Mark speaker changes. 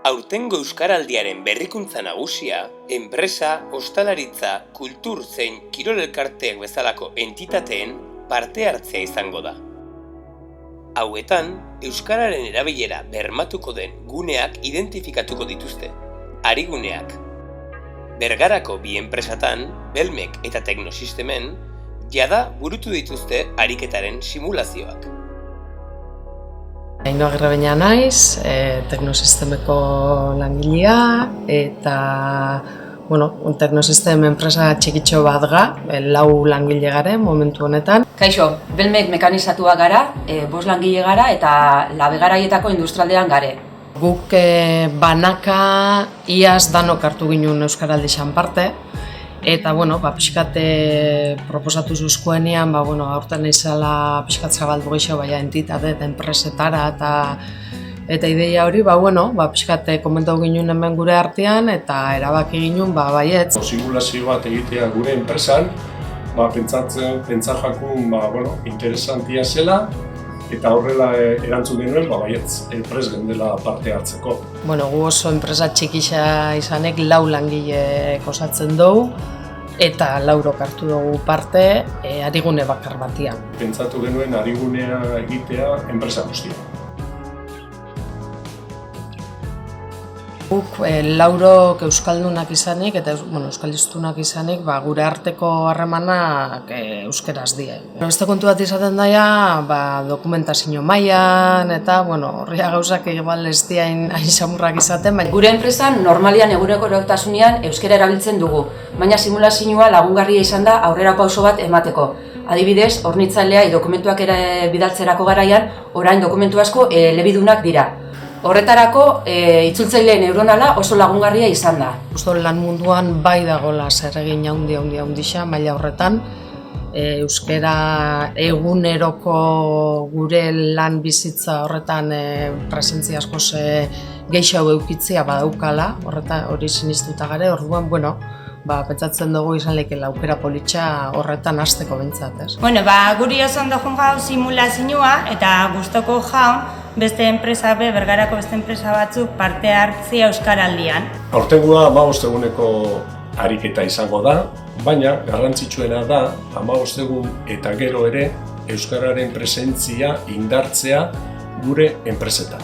Speaker 1: Aurtengo Euskaraldiaren berrikuntza nagusia, enpresa, ostalaritza, kultur zein kirol elkarteek bezalako entitateen parte hartzea izango da. Hauetan, euskararen erabilera bermatuko den guneak identifikatuko dituzte. Ariguneak. Bergarako bi enpresatan, Belmek eta Teknosistemen, jada burutu dituzte ariketaren simulazioak.
Speaker 2: Ainhoa Agirrebeña naiz, Teknosistemeko langilea eta Teknosistem enpresa txikitxo bat ga, 4 langile garen momentu honetan.
Speaker 3: Kaixo, Belmek mekanizatua gara, 5 langile gara eta labegaraietako industrialdean gare.
Speaker 2: Guk banaka iaz danok hartu ginen Euskaraldixan parte, eta pixkat proposatu zuzkoenean, aurten izala pixkat zabaldu gehiago entitate eta enpresetara eta ideia hori, pixkat komentau ginen hemen gure artean eta erabaki ginen, baietz.
Speaker 4: Simulazio bat egitea gure enpresan, pentsajakun interesantia zela, eta horrela erantzun genuen, baietz, prest gendela parte hartzeko.
Speaker 2: Gu oso enpresa txikixa izanek 4 langile osatzen dugu, eta 4 hartu dugu parte arigune bakar batian.
Speaker 4: Pentsatu genuen arigunea egitea enpresa guztia.
Speaker 2: Guk 4 euskaldunak izanik eta euskaldiztunak izanik gure arteko harremanak euskeraz die. Beste kontu bat izaten daia dokumentazio mailan eta horria gauzak igual ez dira hain samurrak izaten.
Speaker 3: Gure enpresan normalian egunerokotasunean euskera erabiltzen dugu, baina simulazioa lagungarria izan da aurrera pauso bat emateko. Adibidez, hornitzailea dokumentuak bidaltzerako garaian, orain dokumentu asko elebidunak dira. Horretarako, itzultzaileen neuronala oso lagungarria izan da.
Speaker 2: Lan munduan bai dagoela zer egin handia maila horretan. Euskara eguneroko gure lan bizitza horretan presentzia askoz gehiago eukitzea badaukala, hori sinistuta gare, orduan, pentsatzen dugu izan lekeela aukera politxa horretan hasteko behintzat.
Speaker 5: Guri oso ondo joan gau simulazioa eta gustoko jaun beste enpresa bergarako beste enpresa batzuk parte hartzea Euskaraldian.
Speaker 4: Aurtengoa 15 eguneko ariketa izango da, baina garrantzitsuena da 15 egun eta gero ere euskararen presentzia indartzea gure enpresetan.